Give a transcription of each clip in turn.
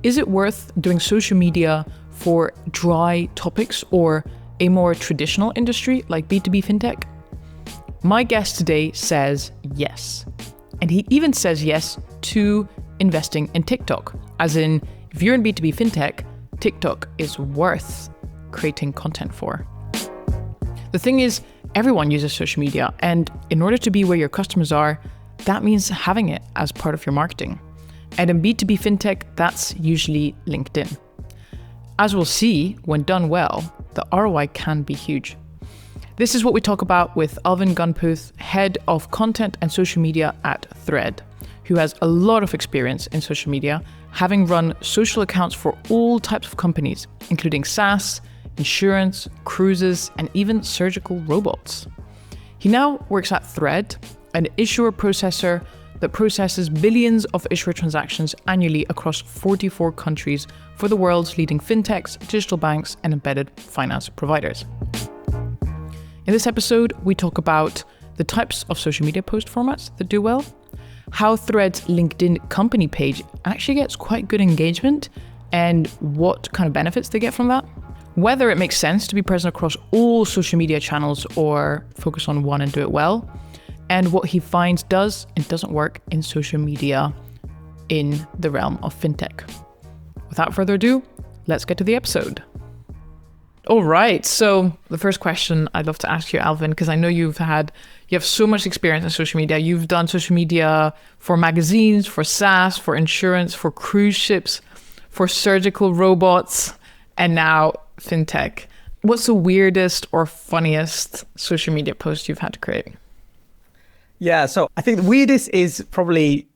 Is it worth doing social media for dry topics or a more traditional industry like B2B Fintech? My guest today says yes. And he even says yes to investing in TikTok. As in, if you're in B2B Fintech, TikTok is worth creating content for. The thing is, everyone uses social media, and in order to be where your customers are, that means having it as part of your marketing. And in B2B Fintech, that's usually LinkedIn. As we'll see, when done well, the ROI can be huge. This is what we talk about with Alvin Gunputh, head of content and social media at Thredd, who has a lot of experience in social media, having run social accounts for all types of companies, including SaaS, insurance, cruises, and even surgical robots. He now works at Thredd, an issuer processor that processes billions of issuer transactions annually across 44 countries for the world's leading fintechs, digital banks, and embedded finance providers. In this episode, we talk about the types of social media post formats that do well, how Thredd's LinkedIn company page actually gets quite good engagement, and what kind of benefits they get from that, whether it makes sense to be present across all social media channels or focus on one and do it well, and what he finds does and doesn't work in social media in the realm of fintech. Without further ado, let's get to the episode. All right, so the first question I'd love to ask you, Alvin, because I know you have so much experience in social media. You've done social media for magazines, for SaaS, for insurance, for cruise ships, for surgical robots, and now fintech. What's the weirdest or funniest social media post you've had to create? Yeah, so I think the weirdest is probably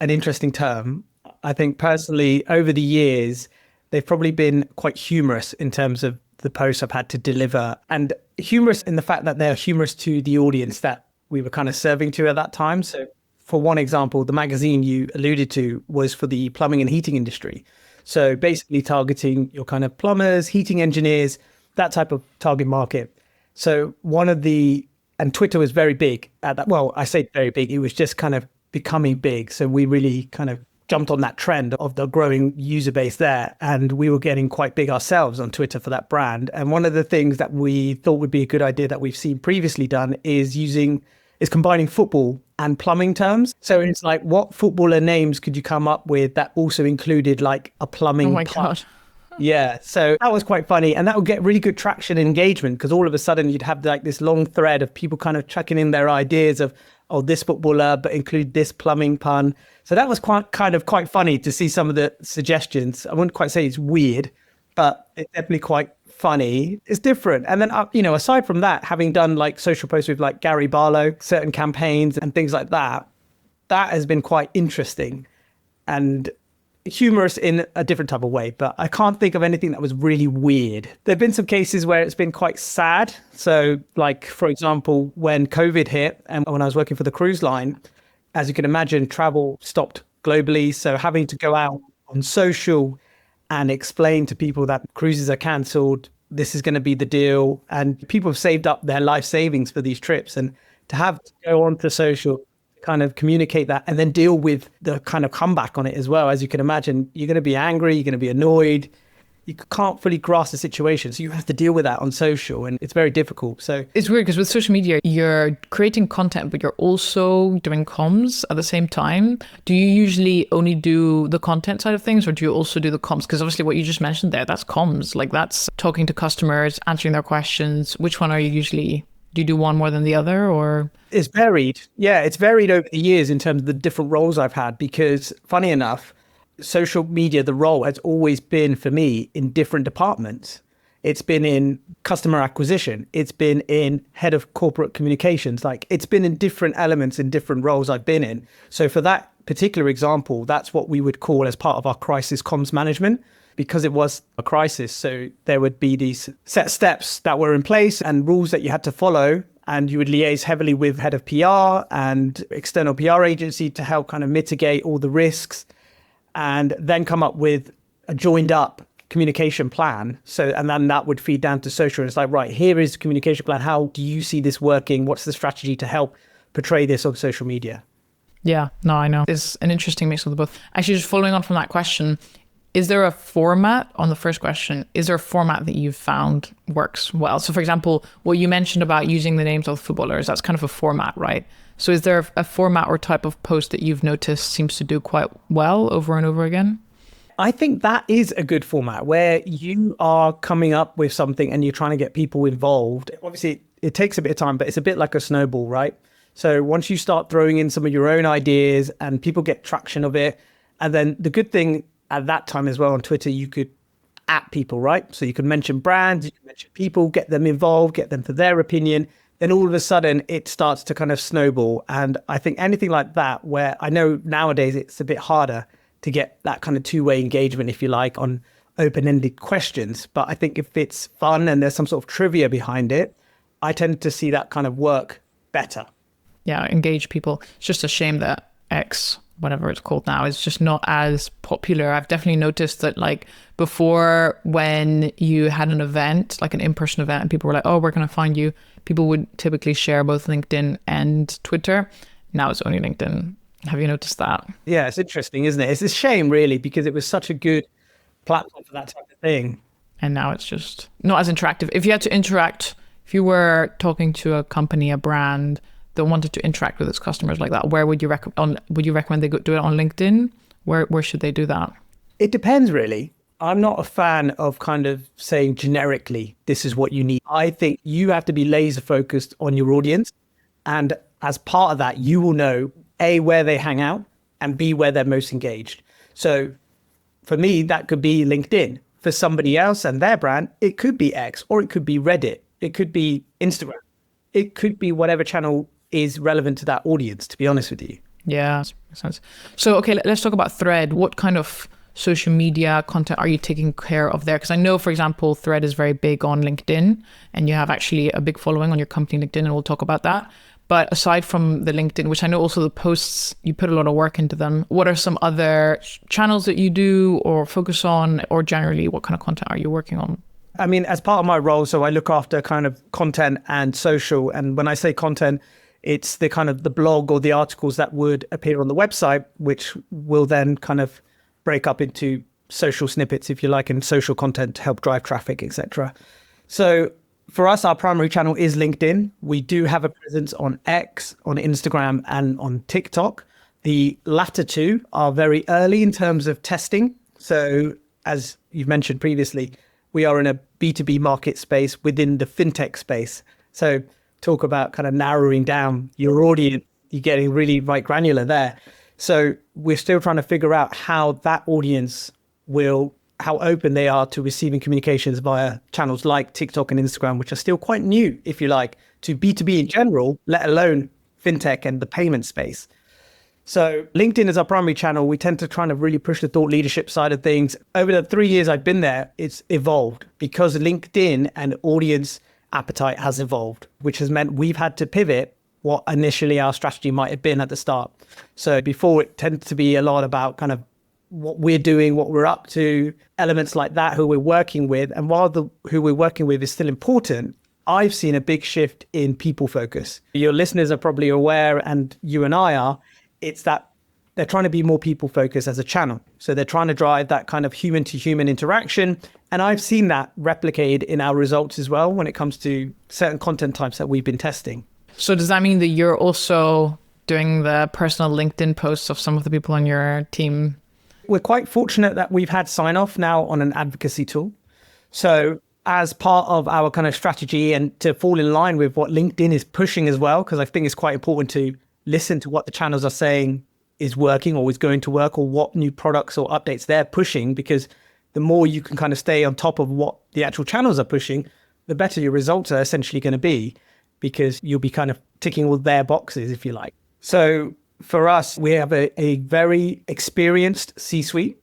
an interesting term. I think personally, over the years, they've probably been quite humorous in terms of the posts I've had to deliver, and humorous in the fact that they're humorous to the audience that we were kind of serving to at that time. So for one example, the magazine you alluded to was for the plumbing and heating industry. So basically targeting your kind of plumbers, heating engineers, that type of target market. So and Twitter was very big at that. Well, I say very big, it was just kind of becoming big. So we really kind of jumped on that trend of the growing user base there. And we were getting quite big ourselves on Twitter for that brand. And one of the things that we thought would be a good idea that we've seen previously done is combining football and plumbing terms. So it's like, what footballer names could you come up with that also included like a plumbing? Oh my God. Yeah, so that was quite funny, and that would get really good traction and engagement, because all of a sudden you'd have like this long thread of people kind of chucking in their ideas of, oh, this footballer, but include this plumbing pun. So that was quite funny to see some of the suggestions. I wouldn't quite say it's weird, but it's definitely quite funny. It's different. And then, aside from that, having done like social posts with like Gary Barlow, certain campaigns and things like that, that has been quite interesting and humorous in a different type of way, but I can't think of anything that was really weird. There have been some cases where it's been quite sad. So like, for example, when COVID hit and when I was working for the cruise line, as you can imagine, travel stopped globally. So having to go out on social and explain to people that cruises are cancelled, this is going to be the deal. And people have saved up their life savings for these trips, and to have to go on to social, kind of communicate that and then deal with the kind of comeback on it as well. As you can imagine, you're going to be angry, you're going to be annoyed. You can't fully grasp the situation. So you have to deal with that on social, and it's very difficult. So it's weird because with social media, you're creating content, but you're also doing comms at the same time. Do you usually only do the content side of things, or do you also do the comms? Because obviously what you just mentioned there, that's comms. Like that's talking to customers, answering their questions. Which one are you usually... Do you do one more than the other, or? It's varied. Yeah, it's varied over the years in terms of the different roles I've had, because funny enough, social media, the role has always been for me in different departments. It's been in customer acquisition. It's been in head of corporate communications. Like it's been in different elements in different roles I've been in. So for that particular example, that's what we would call as part of our crisis comms management, because it was a crisis. So there would be these set steps that were in place and rules that you had to follow. And you would liaise heavily with head of PR and external PR agency to help kind of mitigate all the risks, and then come up with a joined up communication plan. So, and then that would feed down to social. And it's like, right, here is the communication plan. How do you see this working? What's the strategy to help portray this on social media? Yeah, no, I know. It's an interesting mix of the both. Actually, just following on from that question, Is there a format, on the first question, is there a format that you've found works well? So for example, what you mentioned about using the names of footballers, that's kind of a format, right? So is there a format or type of post that you've noticed seems to do quite well over and over again? I think that is a good format where you are coming up with something and you're trying to get people involved. Obviously, it takes a bit of time, but it's a bit like a snowball, right? So once you start throwing in some of your own ideas and people get traction of it, and then the good thing at that time as well on Twitter, you could at people, right? So you can mention brands, you can mention people, get them involved, get them for their opinion. Then all of a sudden it starts to kind of snowball. And I think anything like that, where I know nowadays it's a bit harder to get that kind of two-way engagement, if you like, on open-ended questions. But I think if it's fun and there's some sort of trivia behind it, I tend to see that kind of work better. Yeah, engage people. It's just a shame that X, whatever it's called now, is just not as popular. I've definitely noticed that like before, when you had an event, like an in-person event, and people were like, oh, where can I find you? People would typically share both LinkedIn and Twitter. Now it's only LinkedIn. Have you noticed that? Yeah, it's interesting, isn't it? It's a shame, really, because it was such a good platform for that type of thing. And now it's just not as interactive. If you had to interact, if you were talking to a company, a brand that wanted to interact with its customers like that, where would you recommend? Would you recommend they do it on LinkedIn? Where should they do that? It depends, really. I'm not a fan of kind of saying generically, this is what you need. I think you have to be laser focused on your audience. And as part of that, you will know A, where they hang out, and B, where they're most engaged. So for me, that could be LinkedIn. For somebody else and their brand, it could be X, or it could be Reddit. It could be Instagram. It could be whatever channel is relevant to that audience, to be honest with you. Yeah, makes sense. So, okay, let's talk about Thredd. What kind of social media content are you taking care of there? Because I know, for example, Thredd is very big on LinkedIn, and you have actually a big following on your company LinkedIn, and we'll talk about that. But aside from the LinkedIn, which I know also the posts, you put a lot of work into them, what are some other channels that you do or focus on, or generally what kind of content are you working on? I mean, as part of my role, so I look after kind of content and social. And when I say content, it's the kind of the blog or the articles that would appear on the website, which will then kind of break up into social snippets, if you like, and social content to help drive traffic, etc. So for us, our primary channel is LinkedIn. We do have a presence on X, on Instagram, and on TikTok. The latter two are very early in terms of testing. So as you've mentioned previously, we are in a B2B market space within the fintech space. So talk about kind of narrowing down your audience, you're getting really right granular there. So we're still trying to figure out how that audience how open they are to receiving communications via channels like TikTok and Instagram, which are still quite new, if you like, to B2B in general, let alone fintech and the payment space. So LinkedIn is our primary channel. We tend to try to really push the thought leadership side of things. Over the 3 years I've been there, it's evolved because LinkedIn and audience appetite has evolved, which has meant we've had to pivot what initially our strategy might have been at the start. So before, it tended to be a lot about kind of what we're doing, what we're up to, elements like that, who we're working with. And while who we're working with is still important, I've seen a big shift in people focus. Your listeners are probably aware, and you and I are, it's that they're trying to be more people focused as a channel. So they're trying to drive that kind of human to human interaction. And I've seen that replicated in our results as well when it comes to certain content types that we've been testing. So does that mean that you're also doing the personal LinkedIn posts of some of the people on your team? We're quite fortunate that we've had sign off now on an advocacy tool. So as part of our kind of strategy and to fall in line with what LinkedIn is pushing as well, because I think it's quite important to listen to what the channels are saying is working or is going to work, or what new products or updates they're pushing, because the more you can kind of stay on top of what the actual channels are pushing, the better your results are essentially going to be, because you'll be kind of ticking all their boxes, if you like. So for us, we have a very experienced C-suite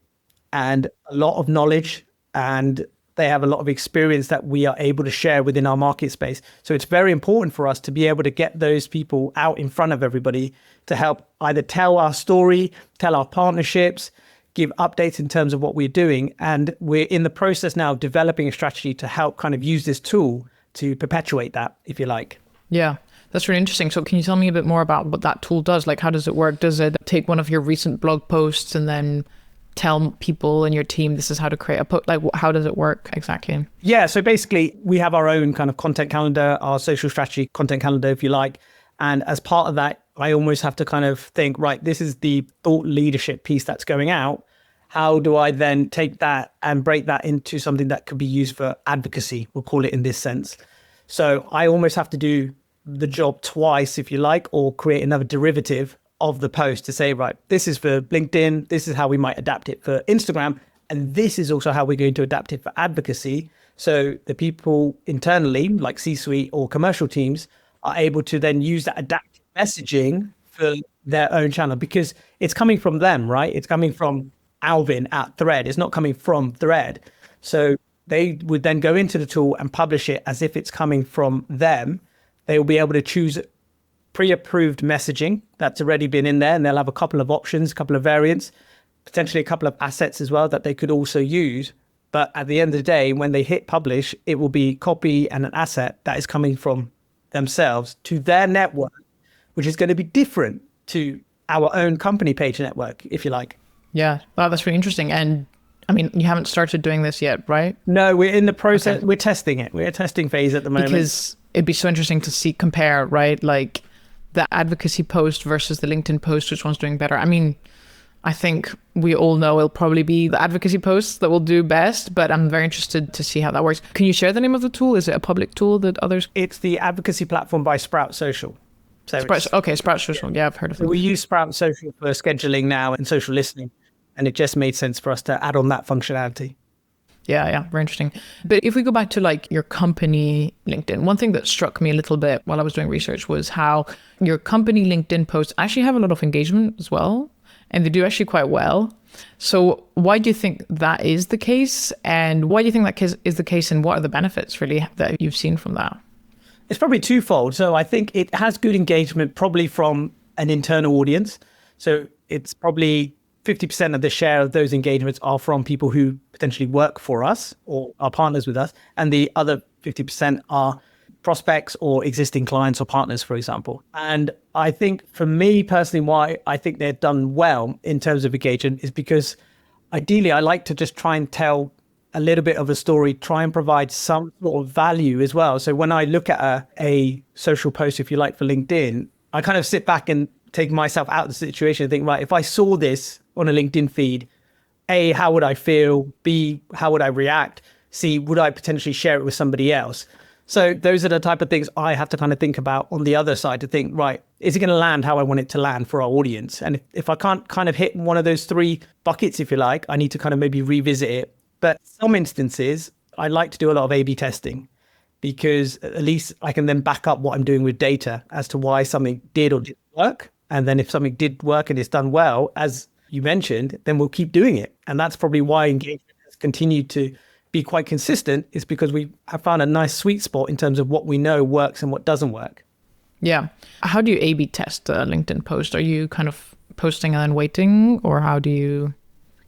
and a lot of knowledge, and they have a lot of experience that we are able to share within our market space. So it's very important for us to be able to get those people out in front of everybody to help either tell our story, tell our partnerships, give updates in terms of what we're doing. And we're in the process now of developing a strategy to help kind of use this tool to perpetuate that, if you like. Yeah, that's really interesting. So can you tell me a bit more about what that tool does? Like, how does it work? Does it take one of your recent blog posts and then tell people in your team this is how to create a post? Like, how does it work exactly? Yeah, so basically we have our own kind of content calendar, our social strategy content calendar, if you like. And as part of that, I almost have to kind of think, right, this is the thought leadership piece that's going out. How do I then take that and break that into something that could be used for advocacy? We'll call it in this sense. So I almost have to do the job twice, if you like, or create another derivative of the post to say, right, this is for LinkedIn, this is how we might adapt it for Instagram, and this is also how we're going to adapt it for advocacy. So the people internally, like C-suite or commercial teams, are able to then use that adaptive messaging for their own channel, because it's coming from them, right? It's coming from Alvin at Thredd. It's not coming from Thredd. So they would then go into the tool and publish it as if it's coming from them. They will be able to choose pre-approved messaging that's already been in there, and they'll have a couple of options, a couple of variants, potentially a couple of assets as well that they could also use. But at the end of the day, when they hit publish, it will be copy and an asset that is coming from themselves to their network, which is going to be different to our own company page network, if you like. Yeah, wow, that's really interesting. And I mean, you haven't started doing this yet, right? No, we're in the process. Okay. We're testing it. We're in a testing phase at the moment. Because it'd be so interesting to compare, right? Like the advocacy post versus the LinkedIn post, which one's doing better. I mean, I think we all know it'll probably be the advocacy posts that will do best, but I'm very interested to see how that works. Can you share the name of the tool? Is it a public tool that others? It's the advocacy platform by Sprout Social. So Sprout Social. Yeah, I've heard of it. We use Sprout Social for scheduling now and social listening, and it just made sense for us to add on that functionality. Yeah, very interesting. But if we go back to like your company LinkedIn, one thing that struck me a little bit while I was doing research was how your company LinkedIn posts actually have a lot of engagement as well. And they do actually quite well. So why do you think that is the case? And why do you think that is the case? And what are the benefits really that you've seen from that? It's probably twofold. So I think it has good engagement probably from an internal audience. So it's probably 50% of the share of those engagements are from people who potentially work for us or are partners with us. And the other 50% are prospects or existing clients or partners, for example. And I think for me personally, why I think they've done well in terms of engagement is because ideally I like to just try and tell a little bit of a story, try and provide some sort of value as well. So when I look at a social post, if you like, for LinkedIn, I kind of sit back and take myself out of the situation and think, right, if I saw this on a LinkedIn feed, A, how would I feel? B, how would I react? C, would I potentially share it with somebody else? So those are the type of things I have to kind of think about on the other side to think, right, is it going to land how I want it to land for our audience? And if I can't kind of hit one of those three buckets, if you like, I need to kind of maybe revisit it. But some instances, I like to do a lot of A/B testing because at least I can then back up what I'm doing with data as to why something did or didn't work. And then if something did work and it's done well, as you mentioned, then we'll keep doing it. And that's probably why engagement has continued to be quite consistent, is because we have found a nice sweet spot in terms of what we know works and what doesn't work. Yeah. How do you A/B test a LinkedIn post? Are you kind of posting and then waiting, or how do you?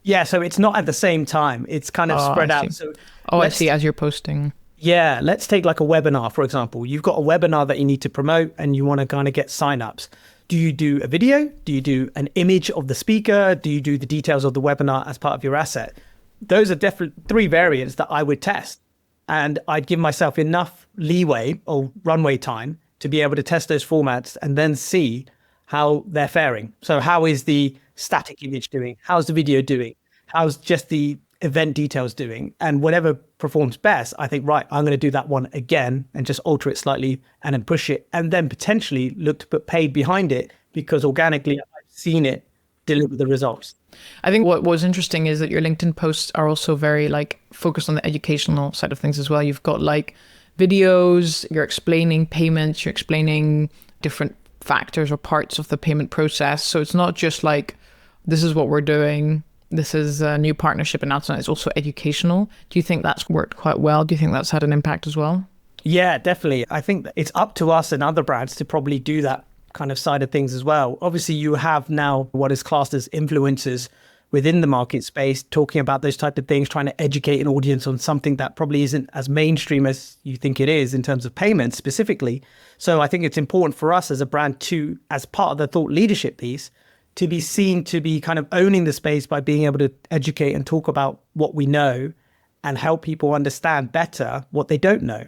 Yeah, so it's not at the same time. It's kind of spread out. So I see, as you're posting. Yeah, let's take like a webinar, for example. You've got a webinar that you need to promote and you want to kind of get signups. Do you do a video? Do you do an image of the speaker? Do you do the details of the webinar as part of your asset? Those are definitely three variants that I would test. And I'd give myself enough leeway or runway time to be able to test those formats and then see how they're faring. So how is the static image doing? How's the video doing? How's just the event details doing? And whatever performs best, I think, right, I'm going to do that one again and just alter it slightly and then push it and then potentially look to put paid behind it because organically I've seen it deliver the results. I think what was interesting is that your LinkedIn posts are also very like focused on the educational side of things as well. You've got like videos, you're explaining payments, you're explaining different factors or parts of the payment process. So it's not just like, this is what we're doing, this is a new partnership announcement. It's also educational. Do you think that's worked quite well? Do you think that's had an impact as well? Yeah, definitely. I think that it's up to us and other brands to probably do that kind of side of things as well. Obviously, you have now what is classed as influencers within the market space talking about those type of things, trying to educate an audience on something that probably isn't as mainstream as you think it is in terms of payments specifically. So I think it's important for us as a brand to, as part of the thought leadership piece, to be seen to be kind of owning the space by being able to educate and talk about what we know and help people understand better what they don't know.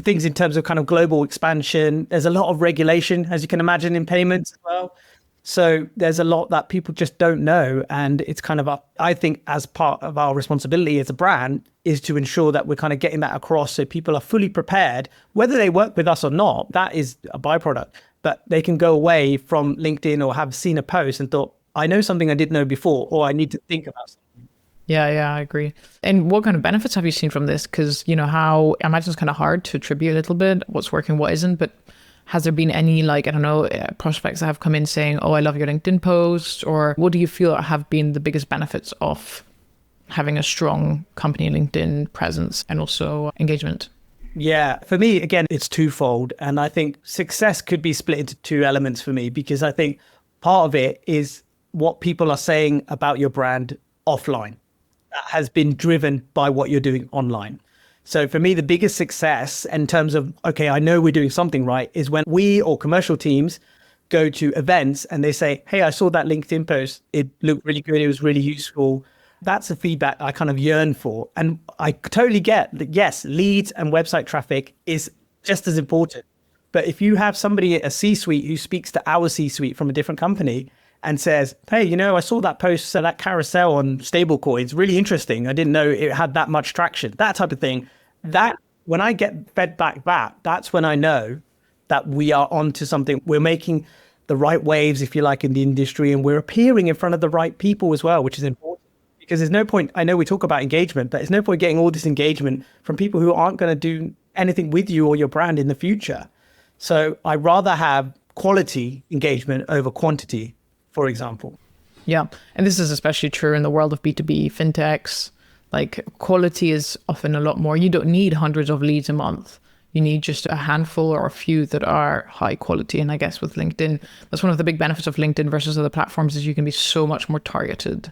Things in terms of kind of global expansion. There's a lot of regulation, as you can imagine, in payments as well. So there's a lot that people just don't know. And it's kind of, I think, as part of our responsibility as a brand is to ensure that we're kind of getting that across so people are fully prepared, whether they work with us or not. That is a byproduct. But they can go away from LinkedIn or have seen a post and thought, I know something I didn't know before, or I need to think about something. Yeah, I agree. And what kind of benefits have you seen from this? Because, how I imagine it's kind of hard to attribute a little bit what's working, what isn't. But has there been any, prospects that have come in saying, oh, I love your LinkedIn post? Or what do you feel have been the biggest benefits of having a strong company LinkedIn presence and also engagement? Yeah, for me, again, it's twofold. And I think success could be split into two elements for me, because I think part of it is what people are saying about your brand offline that has been driven by what you're doing online. So for me, the biggest success in terms of, okay, I know we're doing something right, is when we or commercial teams go to events and they say, hey, I saw that LinkedIn post. It looked really good. It was really useful. That's the feedback I kind of yearn for. And I totally get that, yes, leads and website traffic is just as important. But if you have somebody at a C-suite who speaks to our C-suite from a different company and says, hey, I saw that post, so that carousel on stablecoins, really interesting. I didn't know it had that much traction, that type of thing. That when I get fed back that, that's when I know that we are onto something. We're making the right waves, if you like, in the industry, and we're appearing in front of the right people as well, which is important. Because there's no point, I know we talk about engagement, but there's no point getting all this engagement from people who aren't going to do anything with you or your brand in the future. So I rather have quality engagement over quantity, for example. Yeah. And this is especially true in the world of B2B fintechs. Like quality is often a lot more. You don't need hundreds of leads a month. You need just a handful or a few that are high quality. And I guess with LinkedIn, that's one of the big benefits of LinkedIn versus other platforms is you can be so much more targeted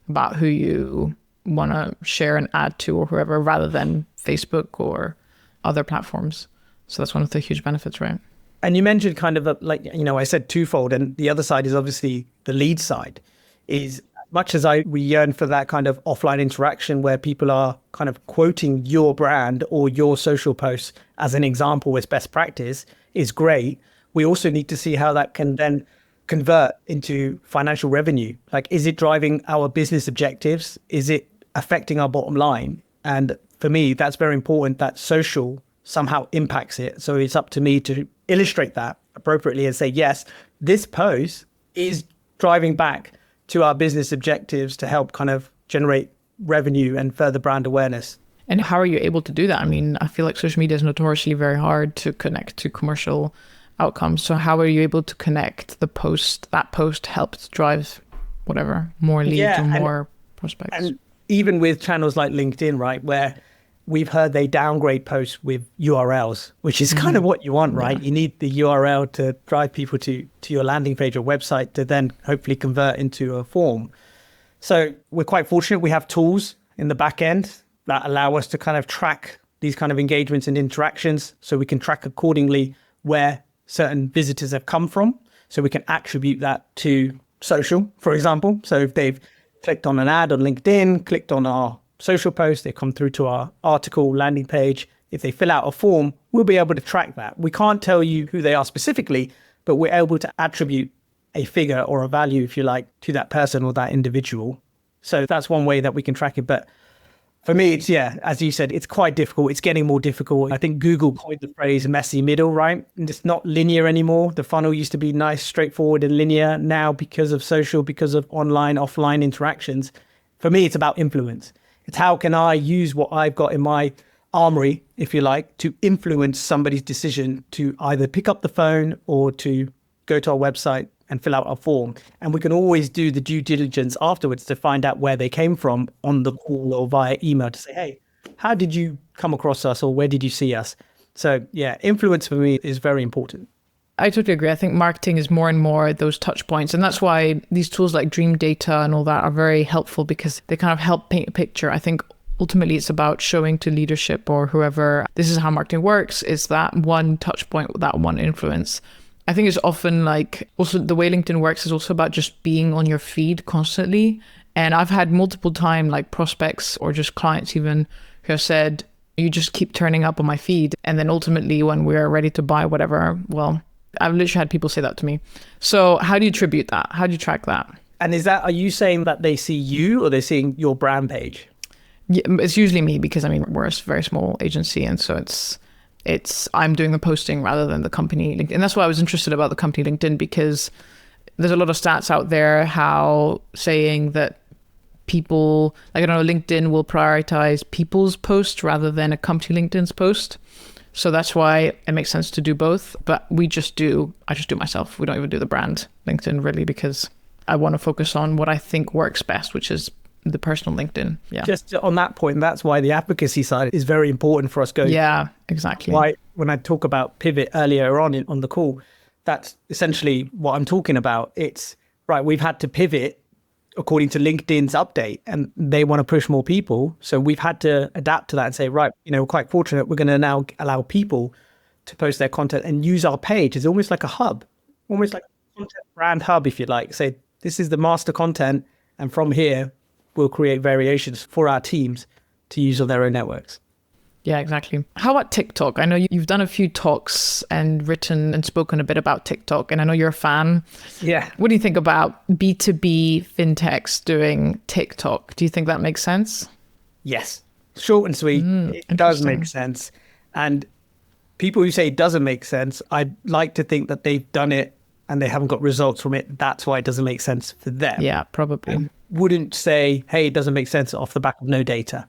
about who you want to share and add to or whoever, rather than Facebook or other platforms. So that's one of the huge benefits, right? And you mentioned kind of I said twofold, and the other side is obviously the lead side. Is much as we yearn for that kind of offline interaction where people are kind of quoting your brand or your social posts as an example as best practice is great. We also need to see how that can then convert into financial revenue. Like, is it driving our business objectives? Is it affecting our bottom line? And for me, that's very important that social somehow impacts it. So it's up to me to illustrate that appropriately and say, yes, this post is driving back to our business objectives to help kind of generate revenue and further brand awareness. And how are you able to do that? I mean, I feel like social media is notoriously very hard to connect to commercial outcomes. So how are you able to connect that post helped drive more leads or more prospects? And even with channels like LinkedIn, right, where we've heard they downgrade posts with URLs, which is kind of what you want, right? Yeah. You need the URL to drive people to your landing page or website to then hopefully convert into a form. So we're quite fortunate. We have tools in the back end that allow us to kind of track these kind of engagements and interactions, so we can track accordingly where certain visitors have come from. So we can attribute that to social, for example. So if they've clicked on an ad on LinkedIn, clicked on our social post, they come through to our article landing page. If they fill out a form, we'll be able to track that. We can't tell you who they are specifically, but we're able to attribute a figure or a value, if you like, to that person or that individual. So that's one way that we can track it. But for me, it's, as you said, it's quite difficult. It's getting more difficult. I think Google coined the phrase messy middle, right? And it's not linear anymore. The funnel used to be nice, straightforward and linear. Now, because of social, because of online, offline interactions, for me, it's about influence. It's how can I use what I've got in my armory, if you like, to influence somebody's decision to either pick up the phone or to go to our website and fill out a form. And we can always do the due diligence afterwards to find out where they came from on the call or via email to say, hey, how did you come across us or where did you see us? So influence for me is very important. I totally agree. I think marketing is more and more those touch points. And that's why these tools like Dream Data and all that are very helpful, because they kind of help paint a picture. I think ultimately it's about showing to leadership or whoever, this is how marketing works, is that one touch point, that one influence. I think it's often like, also the way LinkedIn works is also about just being on your feed constantly. And I've had multiple time like prospects or just clients even who have said, you just keep turning up on my feed. And then ultimately when we're ready to buy whatever, well, I've literally had people say that to me. So how do you attribute that? How do you track that? And are you saying that they see you or they're seeing your brand page? Yeah, it's usually me because I mean, we're a very small agency. And so I'm doing the posting rather than the company LinkedIn. And that's why I was interested about the company LinkedIn, because there's a lot of stats out there how saying that people, like I don't know, LinkedIn will prioritize people's posts rather than a company LinkedIn's post. So that's why it makes sense to do both. But I just do myself. We don't even do the brand LinkedIn really, because I want to focus on what I think works best, which is the personal LinkedIn. Yeah. Just on that point, that's why the advocacy side is very important for us going. Yeah, exactly. Why, when I talk about pivot earlier on the call, that's essentially what I'm talking about. It's right. We've had to pivot according to LinkedIn's update, and they want to push more people. So we've had to adapt to that and say, right, we're quite fortunate. We're going to now allow people to post their content and use our page. It's almost like a hub, almost like a content brand hub, if you like. Say, this is the master content. And from here, we'll create variations for our teams to use on their own networks. Yeah, exactly. How about TikTok? I know you've done a few talks and written and spoken a bit about TikTok, and I know you're a fan. Yeah. What do you think about B2B fintechs doing TikTok? Do you think that makes sense? Yes. Short and sweet. It does make sense. And people who say it doesn't make sense, I'd like to think that they've done it and they haven't got results from it. That's why it doesn't make sense for them. Yeah, probably. I wouldn't say, hey, it doesn't make sense off the back of no data.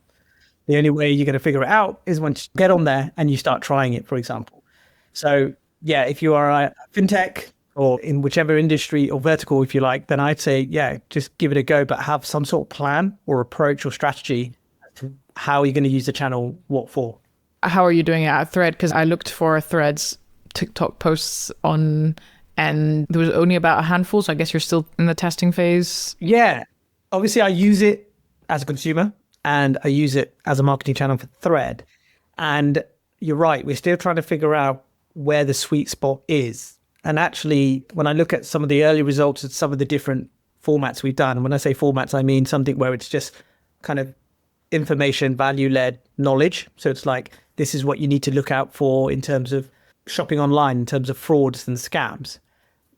The only way you're going to figure it out is once you get on there and you start trying it, for example. So yeah, if you are a fintech or in whichever industry or vertical, if you like, then I'd say, yeah, just give it a go, but have some sort of plan or approach or strategy to how you're going to use the channel, what for. How are you doing it at Thredd? Because I looked for Thredd's TikTok posts on, and there was only about a handful. So I guess you're still in the testing phase. Yeah. Obviously, I use it as a consumer and I use it as a marketing channel for Thredd. And you're right, we're still trying to figure out where the sweet spot is. And actually, when I look at some of the early results of some of the different formats we've done, and when I say formats, I mean something where it's just kind of information, value-led knowledge. So it's like, this is what you need to look out for in terms of shopping online, in terms of frauds and scams.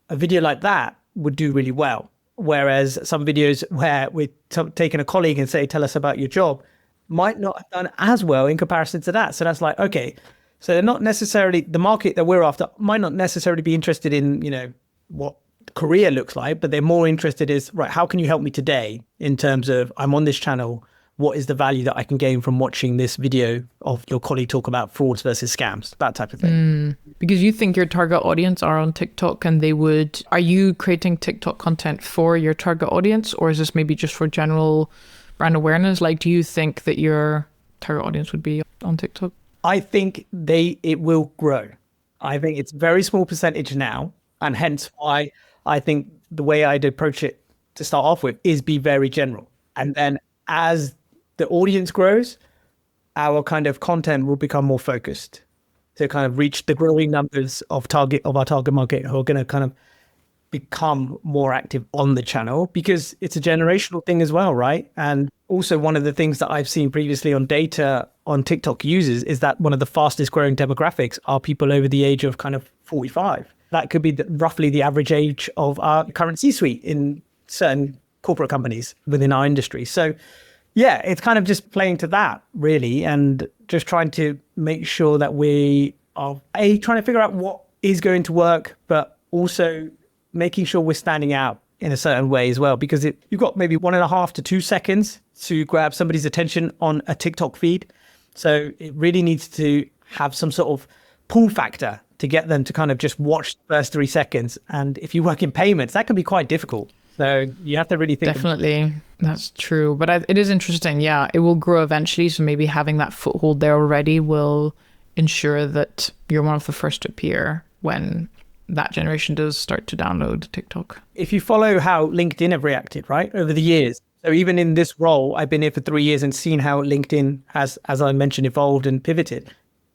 A video like that would do really well. Whereas some videos where we're taking a colleague and say, tell us about your job, might not have done as well in comparison to that. So that's like, okay, so they're not necessarily, the market that we're after might not necessarily be interested in, what career looks like, but they're more interested is, right, how can you help me today in terms of I'm on this channel, what is the value that I can gain from watching this video of your colleague talk about frauds versus scams, that type of thing. Because you think your target audience are on TikTok and are you creating TikTok content for your target audience, or is this maybe just for general brand awareness? Like, do you think that your target audience would be on TikTok? I think it will grow. I think it's a very small percentage now, and hence why I think the way I'd approach it to start off with is be very general. And then as the audience grows, our kind of content will become more focused to kind of reach the growing numbers of our target market who are going to kind of become more active on the channel, because it's a generational thing as well, right? And also one of the things that I've seen previously on data on TikTok users is that one of the fastest growing demographics are people over the age of kind of 45. That could be roughly the average age of our current C-suite in certain corporate companies within our industry. So yeah, it's kind of just playing to that really, and just trying to make sure that we are trying to figure out what is going to work, but also making sure we're standing out in a certain way as well, because you've got maybe 1.5 to 2 seconds to grab somebody's attention on a TikTok feed. So it really needs to have some sort of pull factor to get them to kind of just watch the first 3 seconds. And if you work in payments, that can be quite difficult. So you have to really think. Definitely. That's true. But it is interesting. Yeah, it will grow eventually. So maybe having that foothold there already will ensure that you're one of the first to appear when that generation does start to download TikTok. If you follow how LinkedIn have reacted, right, over the years. So even in this role, I've been here for 3 years and seen how LinkedIn has, as I mentioned, evolved and pivoted.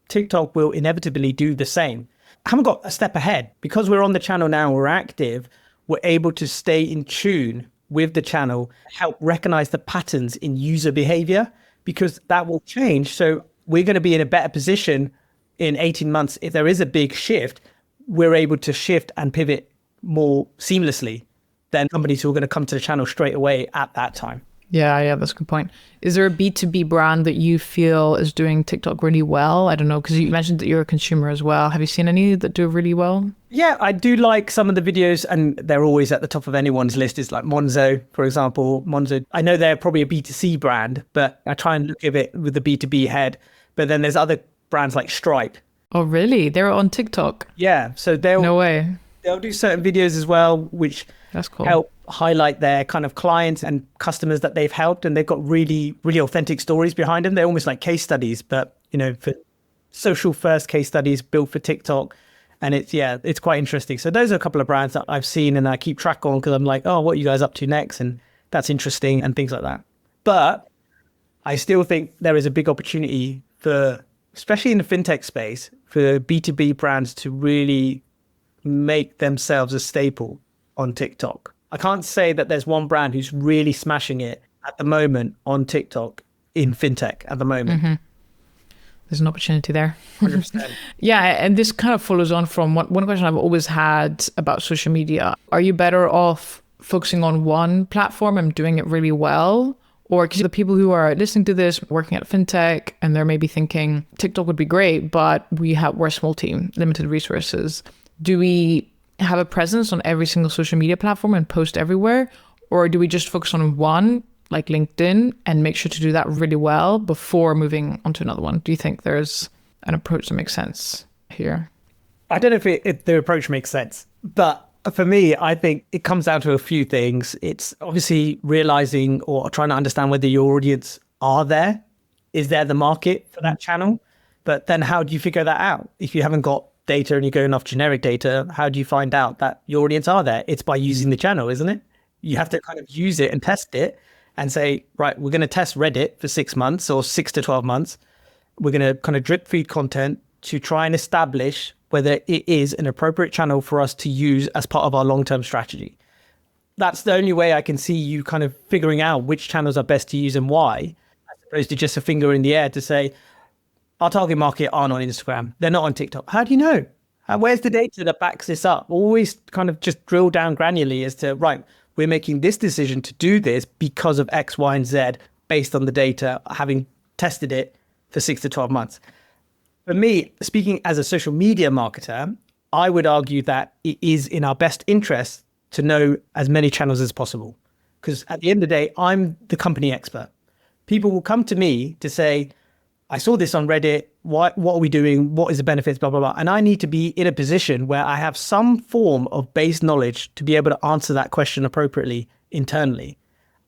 TikTok will inevitably do the same. haven't got a step ahead. Because we're on the channel now, we're active, we're able to stay in tune with the channel, help recognize the patterns in user behavior, because that will change. So we're going to be in a better position in 18 months. If there is a big shift, we're able to shift and pivot more seamlessly than companies who are going to come to the channel straight away at that time. Yeah, that's a good point. Is there a B2B brand that you feel is doing TikTok really well? I don't know, because you mentioned that you're a consumer as well. Have you seen any that do really well? Yeah, I do like some of the videos, and they're always at the top of anyone's list. Is like Monzo, for example. Monzo, I know they're probably a B2C brand, but I try and look at it with the B2B head. But then there's other brands like Stripe. Oh, really? They're on TikTok? Yeah, so No way. They'll do certain videos as well, which That's cool. help highlight their kind of clients and customers that they've helped, and they've got really, really authentic stories behind them. They're almost like case studies, but for social first case studies built for TikTok. And it's quite interesting. So those are a couple of brands that I've seen and I keep track on, because I'm like, oh, what are you guys up to next? And that's interesting and things like that. But I still think there is a big opportunity for, especially in the fintech space, for B2B brands to really make themselves a staple on TikTok. I can't say that there's one brand who's really smashing it at the moment on TikTok in fintech at the moment. Mm-hmm. There's an opportunity there. 100%. Yeah, and this kind of follows on from one question I've always had about social media. Are you better off focusing on one platform and doing it really well? Or because the people who are listening to this, working at fintech, and they're maybe thinking TikTok would be great, but we're a small team, limited resources. Do we have a presence on every single social media platform and post everywhere? Or do we just focus on one, like LinkedIn, and make sure to do that really well before moving on to another one? Do you think there's an approach that makes sense here? I don't know if the approach makes sense, but for me, I think it comes down to a few things. It's obviously realizing or trying to understand whether your audience are there. Is there the market for that channel? But then how do you figure that out? If you haven't got data and you're going off generic data, how do you find out that your audience are there? It's by using the channel, isn't it? You have to kind of use it and test it and say, right, we're going to test Reddit for 6 months or 6 to 12 months. We're going to kind of drip feed content to try and establish whether it is an appropriate channel for us to use as part of our long-term strategy. That's the only way I can see you kind of figuring out which channels are best to use and why, as opposed to just a finger in the air to say, our target market aren't on Instagram. They're not on TikTok. How do you know? Where's the data that backs this up? Always kind of just drill down granularly as to, right, we're making this decision to do this because of X, Y, and Z based on the data, having tested it for 6 to 12 months. For me, speaking as a social media marketer, I would argue that it is in our best interest to know as many channels as possible. Because at the end of the day, I'm the company expert. People will come to me to say, I saw this on Reddit. What are we doing? What is the benefits? Blah, blah, blah. And I need to be in a position where I have some form of base knowledge to be able to answer that question appropriately internally.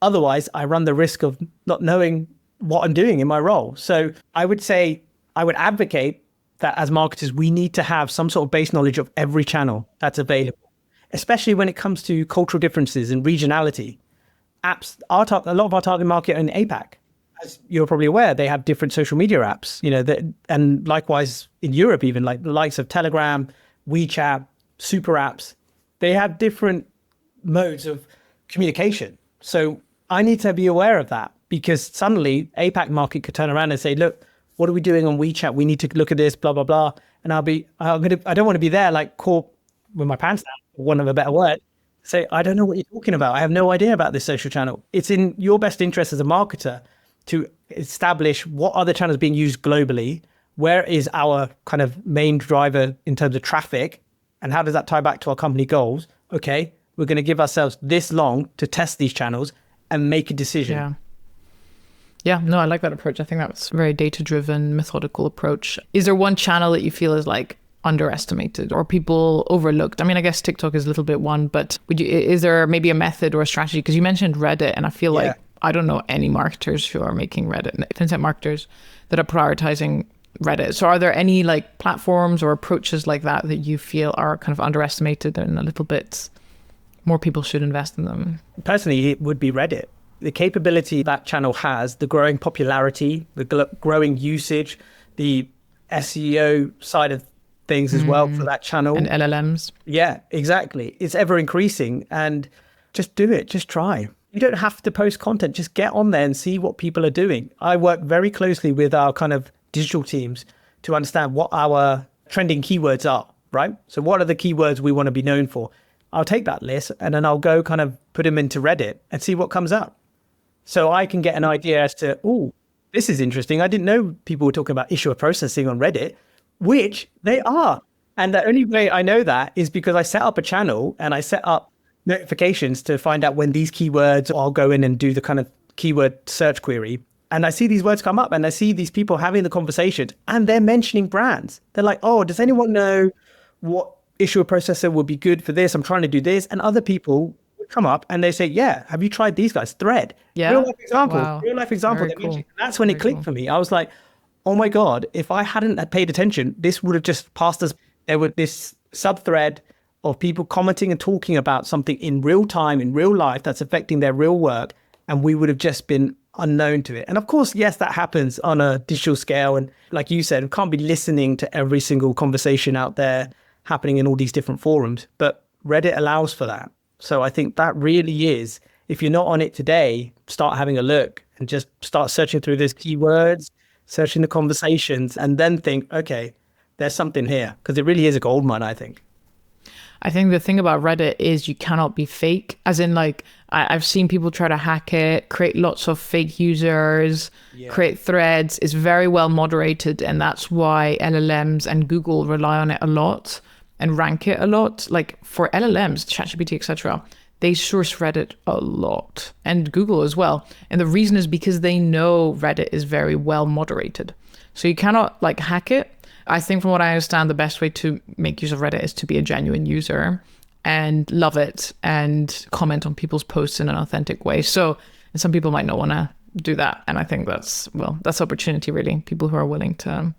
Otherwise, I run the risk of not knowing what I'm doing in my role. So I would say, I would advocate that as marketers, we need to have some sort of base knowledge of every channel that's available, especially when it comes to cultural differences and regionality. Apps, a lot of our target market are in APAC. As you're probably aware, they have different social media apps, and likewise in Europe, even like the likes of Telegram, WeChat, super apps, they have different modes of communication. So I need to be aware of that, because suddenly APAC market could turn around and say, look, what are we doing on WeChat? We need to look at this, blah, blah, blah. And I don't want to be there like caught with my pants down, for want of a better word, say, I don't know what you're talking about. I have no idea about this social channel. It's in your best interest as a marketer to establish what other channels being used globally, where is our kind of main driver in terms of traffic, and how does that tie back to our company goals? Okay, we're going to give ourselves this long to test these channels and make a decision. Yeah, no, I like that approach. I think that's a very data-driven, methodical approach. Is there one channel that you feel is like underestimated or people overlooked? I mean, I guess TikTok is a little bit one, but is there maybe a method or a strategy? Because you mentioned Reddit, and I feel like I don't know any marketers who are making Reddit, fintech marketers that are prioritizing Reddit. So are there any like platforms or approaches like that that you feel are kind of underestimated and a little bit more people should invest in them? Personally, it would be Reddit. The capability that channel has, the growing popularity, the growing usage, the SEO side of things as well for that channel. And LLMs. Yeah, exactly. It's ever increasing, and just do it. Just try. You don't have to post content. Just get on there and see what people are doing. I work very closely with our kind of digital teams to understand what our trending keywords are, right? So what are the keywords we want to be known for? I'll take that list and then I'll go kind of put them into Reddit and see what comes up. So I can get an idea as to, oh, this is interesting. I didn't know people were talking about issuer processing on Reddit, which they are. And the only way I know that is because I set up a channel and I set up notifications to find out when these keywords, I'll go in and do the kind of keyword search query. And I see these words come up and I see these people having the conversation and they're mentioning brands. They're like, oh, does anyone know what issuer processor would be good for this? I'm trying to do this. And other people would come up and they say, yeah, have you tried these guys? Thredd. Yeah. Real life example. Wow. Real life example. Very cool. That's when it clicked for me. I was like, oh my God, if I hadn't had paid attention, this would have just passed us. There was this sub-thread of people commenting and talking about something in real time, in real life, that's affecting their real work. And we would have just been unknown to it. And of course, yes, that happens on a digital scale. And like you said, we can't be listening to every single conversation out there happening in all these different forums, but Reddit allows for that. So I think that really is, if you're not on it today, start having a look and just start searching through those keywords, searching the conversations, and then think, okay, there's something here, because it really is a goldmine, I think. I think the thing about Reddit is you cannot be fake. As in, like, I've seen people try to hack it, create lots of fake users, create threads. It's very well moderated. And that's why LLMs and Google rely on it a lot and rank it a lot. Like for LLMs, ChatGPT, etc., they source Reddit a lot, and Google as well. And the reason is because they know Reddit is very well moderated. So you cannot like hack it. I think from what I understand, the best way to make use of Reddit is to be a genuine user and love it and comment on people's posts in an authentic way. So, and some people might not want to do that. And I think that's opportunity really. People who are willing to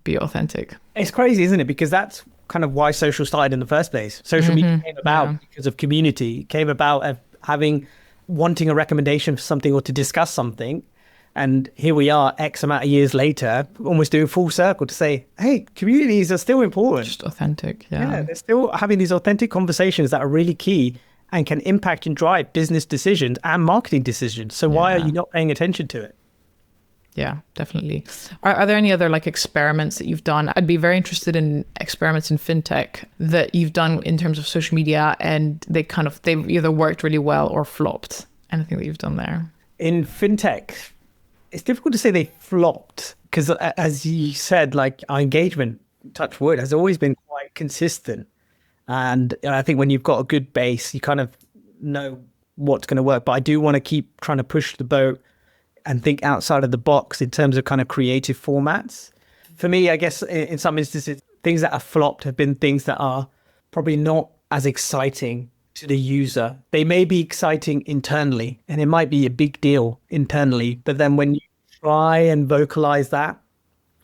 be authentic. It's crazy, isn't it? Because that's kind of why social started in the first place. Social media came about because of community. It came about wanting a recommendation for something or to discuss something. And here we are, X amount of years later, almost doing full circle to say, hey, communities are still important. Just authentic, Yeah, they're still having these authentic conversations that are really key and can impact and drive business decisions and marketing decisions. So why are you not paying attention to it? Yeah, definitely. Are there any other like experiments that you've done? I'd be very interested in experiments in fintech that you've done in terms of social media and they've either worked really well or flopped. Anything that you've done there? In fintech, it's difficult to say they flopped because, as you said, like our engagement, touch wood, has always been quite consistent. And I think when you've got a good base, you kind of know what's going to work. But I do want to keep trying to push the boat and think outside of the box in terms of kind of creative formats. For me, I guess in some instances, things that have flopped have been things that are probably not as exciting to the user. They may be exciting internally and it might be a big deal internally, but then when you try and vocalize that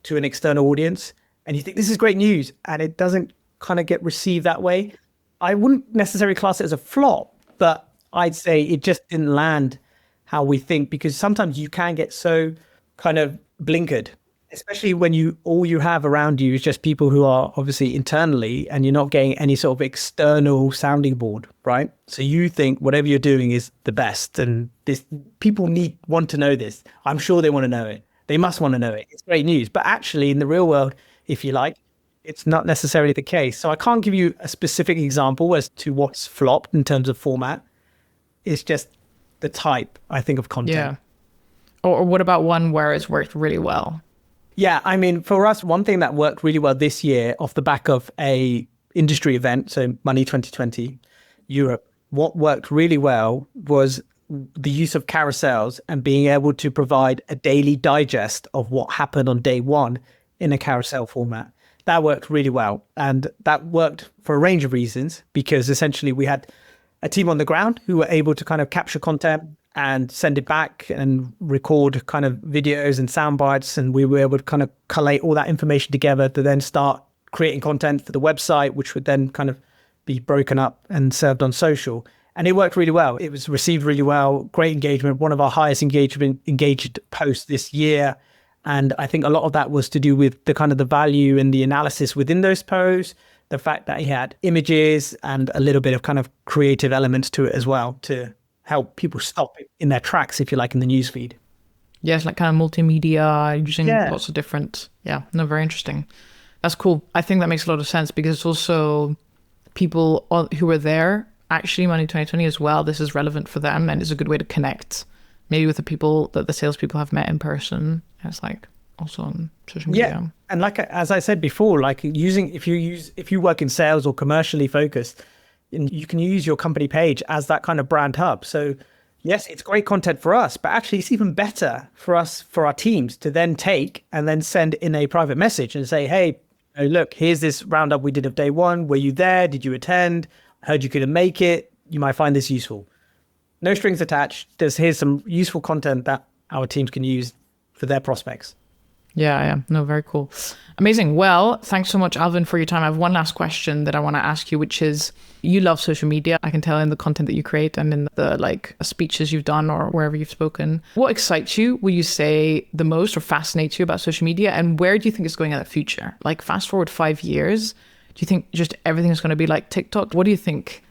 to an external audience and you think this is great news and it doesn't kind of get received that way, I wouldn't necessarily class it as a flop, but I'd say it just didn't land how we think, because sometimes you can get so kind of blinkered, especially when all you have around you is just people who are obviously internally and you're not getting any sort of external sounding board, right? So you think whatever you're doing is the best and people want to know this. I'm sure they want to know it. They must want to know it. It's great news. But actually in the real world, if you like, it's not necessarily the case. So I can't give you a specific example as to what's flopped in terms of format. It's just the type, I think, of content. Yeah. Or what about one where it's worked really well? Yeah, I mean, for us, one thing that worked really well this year off the back of a industry event, so Money 2020 Europe, what worked really well was the use of carousels and being able to provide a daily digest of what happened on day one in a carousel format. That worked really well. And that worked for a range of reasons, because essentially we had a team on the ground who were able to kind of capture content and send it back and record kind of videos and sound bites. And we were able to kind of collate all that information together to then start creating content for the website, which would then kind of be broken up and served on social. And it worked really well. It was received really well, great engagement, one of our highest engaged posts this year. And I think a lot of that was to do with the kind of the value and the analysis within those posts, the fact that he had images and a little bit of kind of creative elements to it as well to help people stop in their tracks, if you like, in the newsfeed. Yeah, it's like kind of multimedia, using lots of different, very interesting. That's cool. I think that makes a lot of sense because it's also people who were there actually Money 2020 as well. This is relevant for them and it's a good way to connect maybe with the people that the salespeople have met in person. It's like also on social media. Yeah. And like, as I said before, like if you work in sales or commercially focused, you can use your company page as that kind of brand hub. So yes, it's great content for us, but actually it's even better for us, for our teams to then take and then send in a private message and say, hey, look, here's this roundup we did of day one. Were you there? Did you attend? Heard you couldn't make it. You might find this useful. No strings attached. Here's some useful content that our teams can use for their prospects. Yeah. No, very cool. Amazing. Well, thanks so much, Alvin, for your time. I have one last question that I want to ask you, which is, you love social media. I can tell in the content that you create and in the like speeches you've done or wherever you've spoken. What excites you, would you say, the most or fascinates you about social media? And where do you think it's going in the future? Like fast forward 5 years, do you think just everything is going to be like TikTok? What do you think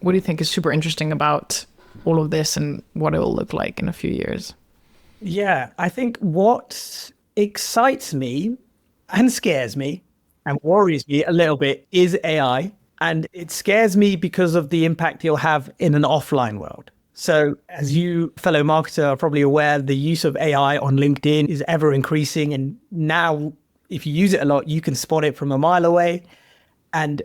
is super interesting about all of this and what it will look like in a few years? Yeah, I think what excites me and scares me and worries me a little bit is AI. And it scares me because of the impact you'll have in an offline world. So as you fellow marketer are probably aware, the use of AI on LinkedIn is ever increasing. And now if you use it a lot, you can spot it from a mile away. And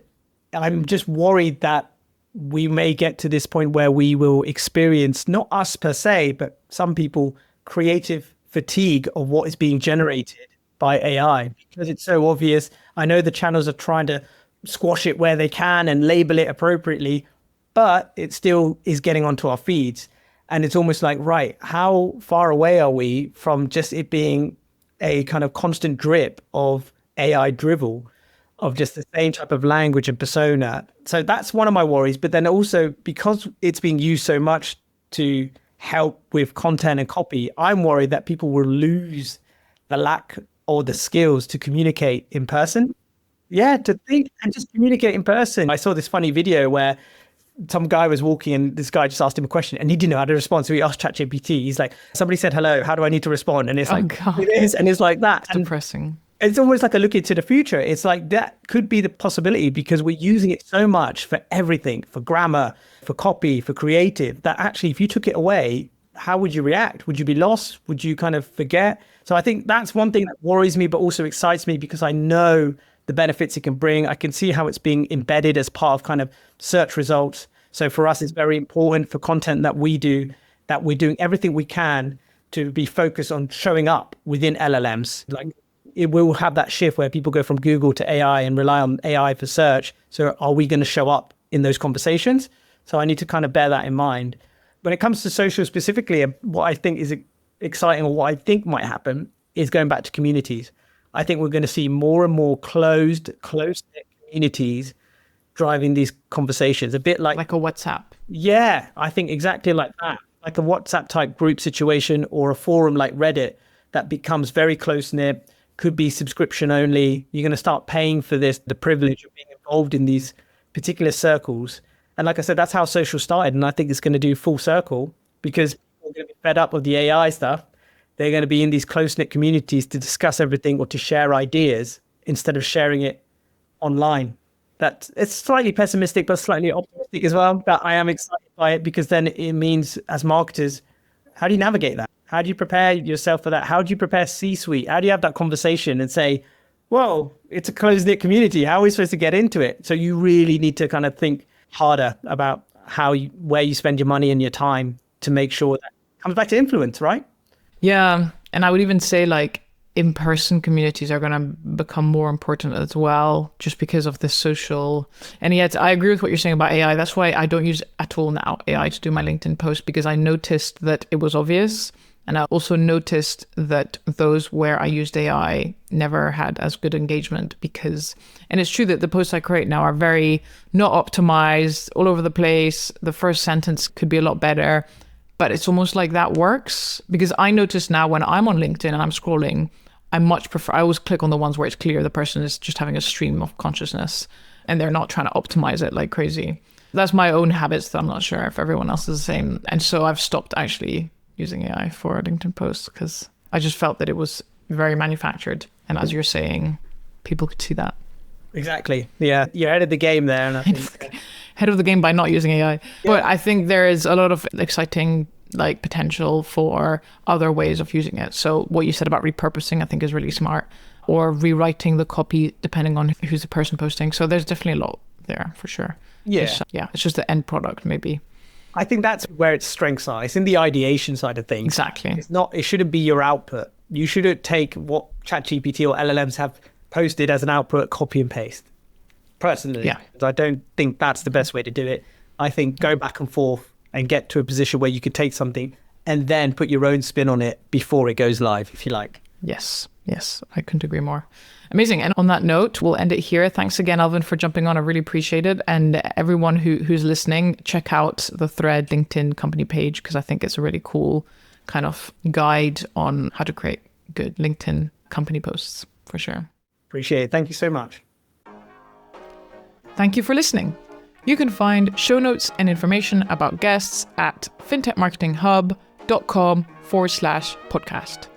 I'm just worried that we may get to this point where we will experience, not us per se, but some people, creative fatigue of what is being generated by AI because it's so obvious. I know the channels are trying to squash it where they can and label it appropriately, but it still is getting onto our feeds. And it's almost like, right, how far away are we from just it being a kind of constant drip of AI drivel, of just the same type of language and persona? So that's one of my worries. But then also because it's being used so much to help with content and copy, I'm worried that people will lose the lack or the skills to communicate in person. Yeah, to think and just communicate in person. I saw this funny video where some guy was walking and this guy just asked him a question and he didn't know how to respond. So he asked ChatGPT. He's like, somebody said hello, how do I need to respond? And it's God. It is. And it's like that. It's depressing. It's almost like a look into the future. It's like that could be the possibility because we're using it so much for everything, for grammar, for copy, for creative, that actually if you took it away, how would you react? Would you be lost? Would you kind of forget? So I think that's one thing that worries me, but also excites me because I know the benefits it can bring. I can see how it's being embedded as part of kind of search results. So for us, it's very important for content that we do, that we're doing everything we can to be focused on showing up within LLMs. Like it will have that shift where people go from Google to AI and rely on AI for search. So are we going to show up in those conversations? So I need to kind of bear that in mind. When it comes to social specifically, what I think is exciting or what I think might happen is going back to communities. I think we're going to see more and more close-knit communities driving these conversations, a bit like a WhatsApp. Yeah, I think exactly like that, like a WhatsApp type group situation or a forum like Reddit that becomes very close-knit, could be subscription only. You're going to start paying for this, the privilege of being involved in these particular circles. And like I said, that's how social started. And I think it's going to do full circle because people are going to be fed up of the AI stuff. They're going to be in these close-knit communities to discuss everything or to share ideas instead of sharing it online. It's slightly pessimistic, but slightly optimistic as well. But I am excited by it because then it means as marketers, how do you navigate that? How do you prepare yourself for that? How do you prepare C-suite? How do you have that conversation and say, whoa, it's a close-knit community. How are we supposed to get into it? So you really need to kind of think harder about where you spend your money and your time to make sure that comes back to influence, right? Yeah. And I would even say like in-person communities are going to become more important as well, just because of the social. And yet I agree with what you're saying about AI. That's why I don't use at all now AI to do my LinkedIn post, because I noticed that it was obvious. And I also noticed that those where I used AI never had as good engagement and it's true that the posts I create now are very not optimized, all over the place. The first sentence could be a lot better. But it's almost like that works, because I notice now when I'm on LinkedIn and I'm scrolling, I always click on the ones where it's clear the person is just having a stream of consciousness and they're not trying to optimize it like crazy. That's my own habits that I'm not sure if everyone else is the same. And so I've stopped actually using AI for LinkedIn posts because I just felt that it was very manufactured. And as you're saying, people could see that. Exactly. Yeah, you're ahead of the game there. And I think ahead of the game by not using AI. Yeah. But I think there is a lot of exciting like potential for other ways of using it. So what you said about repurposing, I think is really smart, or rewriting the copy depending on who's the person posting. So there's definitely a lot there for sure. Yeah. It's just the end product maybe. I think that's where its strengths are. It's in the ideation side of things. Exactly. It shouldn't be your output. You shouldn't take what ChatGPT or LLMs have posted as an output, copy and paste. Personally, I don't think that's the best way to do it. I think go back and forth and get to a position where you could take something and then put your own spin on it before it goes live, if you like. Yes, I couldn't agree more. Amazing. And on that note, we'll end it here. Thanks again, Alvin, for jumping on. I really appreciate it. And everyone who's listening, check out the Thredd LinkedIn company page, because I think it's a really cool kind of guide on how to create good LinkedIn company posts, for sure. Appreciate it. Thank you so much. Thank you for listening. You can find show notes and information about guests at fintechmarketinghub.com/podcast.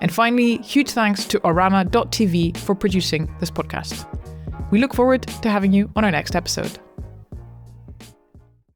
And finally, huge thanks to Arama.tv for producing this podcast. We look forward to having you on our next episode.